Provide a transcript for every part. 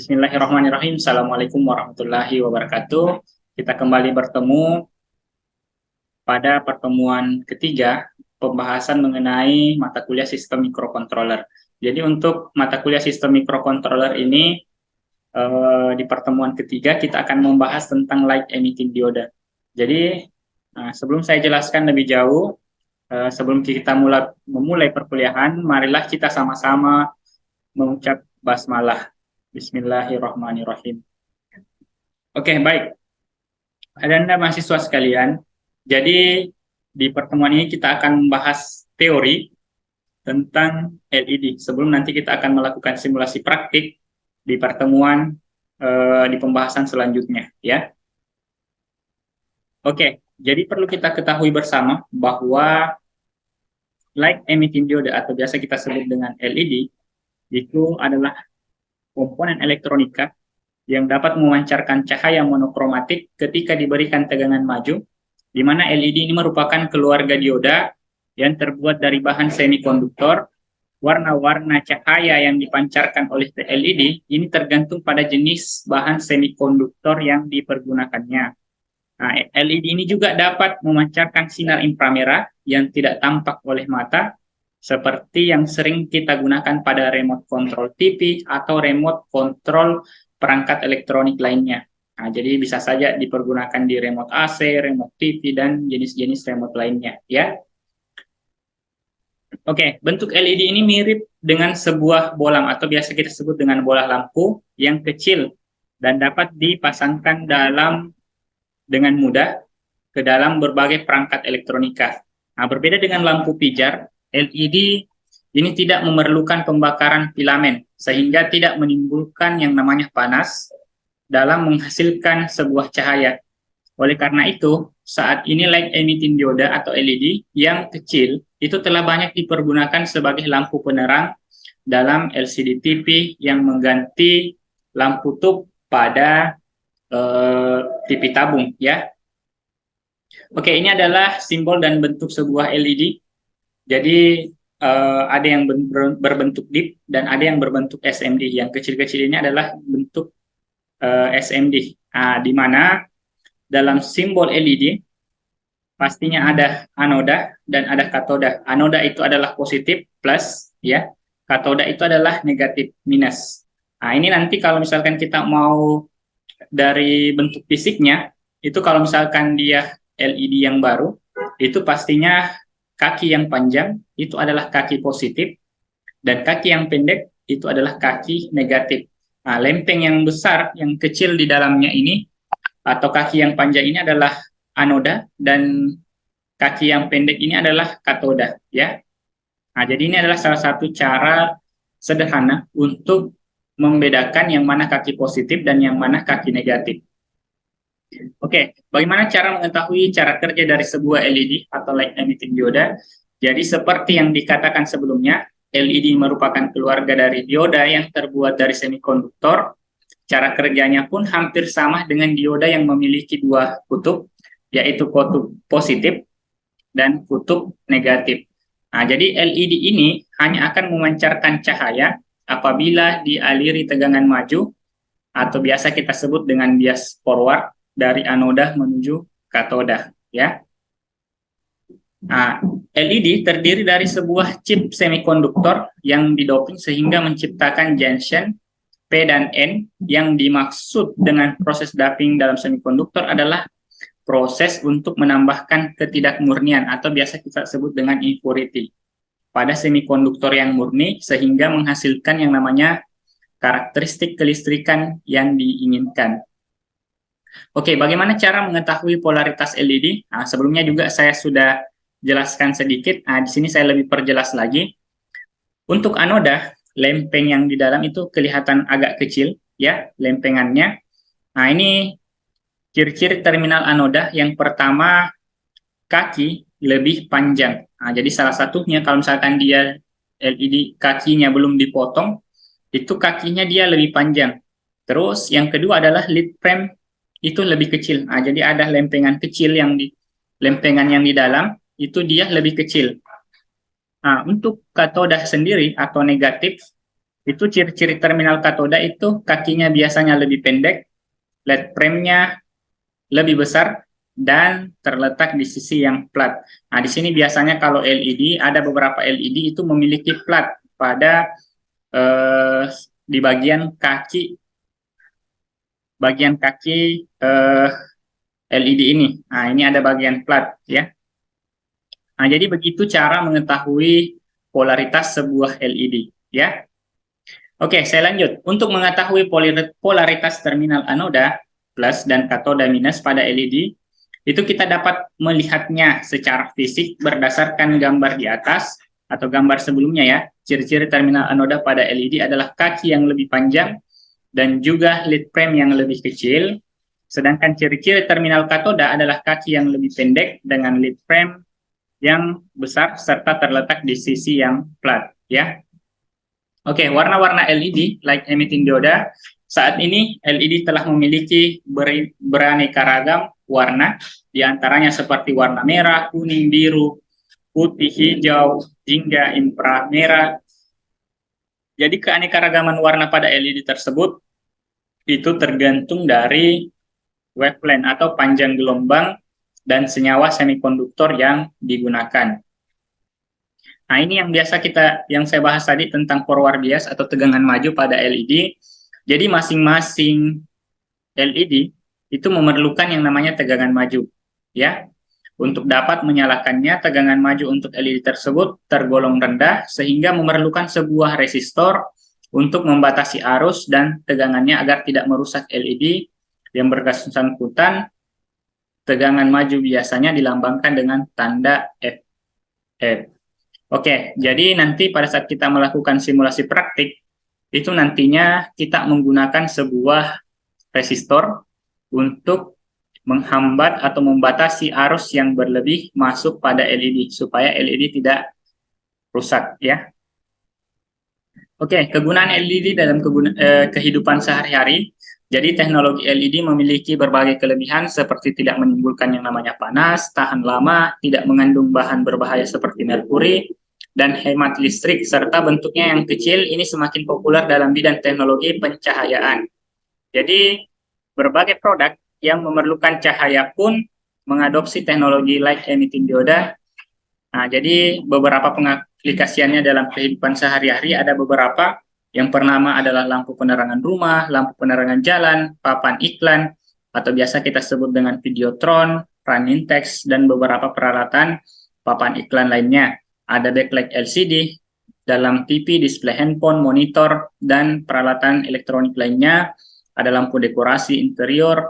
Bismillahirrahmanirrahim. Assalamualaikum warahmatullahi wabarakatuh. Kita kembali bertemu pada pertemuan ketiga pembahasan mengenai mata kuliah sistem mikrokontroler. Jadi untuk mata kuliah sistem mikrokontroler ini di pertemuan ketiga kita akan membahas tentang light emitting diode. Jadi sebelum saya jelaskan lebih jauh, sebelum kita memulai perkuliahan, marilah kita sama-sama mengucap basmalah. Bismillahirrahmanirrahim. Oke, baik. Anda mahasiswa sekalian, jadi di pertemuan ini kita akan membahas teori tentang LED. Sebelum nanti kita akan melakukan simulasi praktik di pertemuan di pembahasan selanjutnya, ya. Oke, jadi perlu kita ketahui bersama bahwa light emitting diode atau biasa kita sebut dengan LED itu adalah komponen elektronika yang dapat memancarkan cahaya monokromatik ketika diberikan tegangan maju, di mana LED ini merupakan keluarga dioda yang terbuat dari bahan semikonduktor. Warna-warna cahaya yang dipancarkan oleh LED ini tergantung pada jenis bahan semikonduktor yang dipergunakannya. Nah, LED ini juga dapat memancarkan sinar inframerah yang tidak tampak oleh mata, seperti yang sering kita gunakan pada remote control TV atau remote control perangkat elektronik lainnya. Nah, jadi bisa saja dipergunakan di remote AC, remote TV, dan jenis-jenis remote lainnya, ya. Oke, bentuk LED ini mirip dengan sebuah bolam atau biasa kita sebut dengan bola lampu yang kecil dan dapat dipasangkan dengan mudah ke dalam berbagai perangkat elektronika. Nah, berbeda dengan lampu pijar, LED ini tidak memerlukan pembakaran filamen sehingga tidak menimbulkan yang namanya panas dalam menghasilkan sebuah cahaya. Oleh karena itu, saat ini light emitting diode atau LED yang kecil itu telah banyak dipergunakan sebagai lampu penerang dalam LCD TV yang mengganti lampu tub pada TV tabung, ya. Oke, ini adalah simbol dan bentuk sebuah LED. Jadi ada yang berbentuk dip dan ada yang berbentuk SMD. Yang kecil-kecil ini adalah bentuk SMD. Nah, di mana dalam simbol LED pastinya ada anoda dan ada katoda. Anoda itu adalah positif plus, ya. Katoda itu adalah negatif minus. Nah, ini nanti kalau misalkan kita mau dari bentuk fisiknya, itu kalau misalkan dia LED yang baru, itu pastinya kaki yang panjang itu adalah kaki positif dan kaki yang pendek itu adalah kaki negatif. Nah, lempeng yang besar, yang kecil di dalamnya ini atau kaki yang panjang ini adalah anoda dan kaki yang pendek ini adalah katoda, ya. Nah, jadi ini adalah salah satu cara sederhana untuk membedakan yang mana kaki positif dan yang mana kaki negatif. Oke, bagaimana cara mengetahui cara kerja dari sebuah LED atau light emitting diode? Jadi seperti yang dikatakan sebelumnya, LED merupakan keluarga dari dioda yang terbuat dari semikonduktor. Cara kerjanya pun hampir sama dengan dioda yang memiliki dua kutub, yaitu kutub positif dan kutub negatif. Nah, jadi LED ini hanya akan memancarkan cahaya apabila dialiri tegangan maju atau biasa kita sebut dengan bias forward dari anoda menuju katoda, ya. Nah, LED terdiri dari sebuah chip semikonduktor yang didoping sehingga menciptakan junction P dan N. Yang dimaksud dengan proses doping dalam semikonduktor adalah proses untuk menambahkan ketidakmurnian atau biasa kita sebut dengan impurity pada semikonduktor yang murni sehingga menghasilkan yang namanya karakteristik kelistrikan yang diinginkan. Oke, bagaimana cara mengetahui polaritas LED? Nah, sebelumnya juga saya sudah jelaskan sedikit. Nah, di sini saya lebih perjelas lagi. Untuk anoda, lempeng yang di dalam itu kelihatan agak kecil, ya, lempengannya. Nah, ini ciri-ciri terminal anoda. Yang pertama, kaki lebih panjang. Nah, jadi salah satunya kalau misalkan dia LED kakinya belum dipotong, itu kakinya dia lebih panjang. Terus yang kedua adalah lead frame itu lebih kecil. Nah, jadi ada lempengan yang di dalam itu dia lebih kecil. Nah, untuk katoda sendiri atau negatif, Itu ciri-ciri terminal katoda itu kakinya biasanya lebih pendek, LED frame-nya lebih besar, dan terletak di sisi yang flat. Nah, di sini biasanya kalau LED, ada beberapa LED itu memiliki flat pada di bagian kaki LED ini. Nah, ini ada bagian flat ya. Nah, jadi begitu cara mengetahui polaritas sebuah LED ya. Oke, saya lanjut. Untuk mengetahui polaritas terminal anoda plus dan katoda minus pada LED, itu kita dapat melihatnya secara fisik berdasarkan gambar di atas atau gambar sebelumnya ya. Ciri-ciri terminal anoda pada LED adalah kaki yang lebih panjang dan juga lead frame yang lebih kecil. Sedangkan ciri-ciri terminal katoda adalah kaki yang lebih pendek dengan lead frame yang besar serta terletak di sisi yang flat ya. Oke, warna-warna LED, light emitting dioda. Saat ini LED telah memiliki beraneka ragam warna, di antaranya seperti warna merah, kuning, biru, putih, hijau, jingga, inframerah. Jadi keanekaragaman warna pada LED tersebut itu tergantung dari wavelength atau panjang gelombang dan senyawa semikonduktor yang digunakan. Nah, ini yang yang saya bahas tadi tentang forward bias atau tegangan maju pada LED. Jadi masing-masing LED itu memerlukan yang namanya tegangan maju, ya. Untuk dapat menyalakannya, tegangan maju untuk LED tersebut tergolong rendah sehingga memerlukan sebuah resistor untuk membatasi arus dan tegangannya agar tidak merusak LED yang bersangkutan. Tegangan maju biasanya dilambangkan dengan tanda FF. Oke, jadi nanti pada saat kita melakukan simulasi praktik, itu nantinya kita menggunakan sebuah resistor untuk menghambat atau membatasi arus yang berlebih masuk pada LED, supaya LED tidak rusak ya. Oke, kegunaan LED dalam kehidupan sehari-hari. Jadi teknologi LED memiliki berbagai kelebihan seperti tidak menimbulkan yang namanya panas, tahan lama, tidak mengandung bahan berbahaya seperti merkuri, dan hemat listrik, serta bentuknya yang kecil. Ini semakin populer dalam bidang teknologi pencahayaan. Jadi berbagai produk yang memerlukan cahaya pun mengadopsi teknologi light emitting dioda. Nah, jadi beberapa pengaplikasiannya dalam kehidupan sehari-hari ada beberapa. Yang pertama adalah lampu penerangan rumah, lampu penerangan jalan, papan iklan, atau biasa kita sebut dengan videotron, running text, dan beberapa peralatan papan iklan lainnya. Ada backlight LCD, dalam TV, display handphone, monitor, dan peralatan elektronik lainnya. Ada lampu dekorasi interior,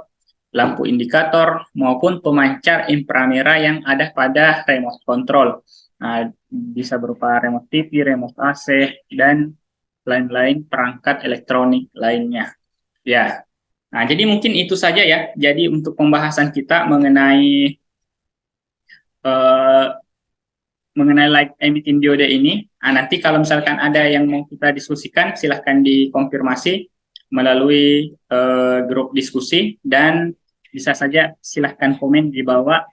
lampu indikator, maupun pemancar inframerah yang ada pada remote control. Nah, bisa berupa remote TV, remote AC, dan lain-lain perangkat elektronik lainnya. Ya, nah jadi mungkin itu saja ya. Jadi untuk pembahasan kita eh, mengenai light emitting diode ini. Nah, nanti kalau misalkan ada yang mau kita diskusikan, silahkan dikonfirmasi melalui grup diskusi, dan bisa saja silahkan komen di bawah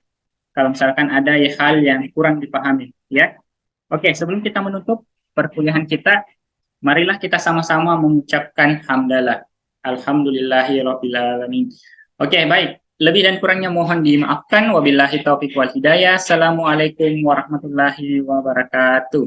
kalau misalkan ada hal yang kurang dipahami. Ya, oke. Sebelum kita menutup perkuliahan kita, marilah kita sama-sama mengucapkan hamdalah. Alhamdulillahirobbilalamin. Oke, baik. Lebih dan kurangnya mohon dimaafkan. Wabillahi taufiq wal hidayah. Assalamualaikum warahmatullahi wabarakatuh.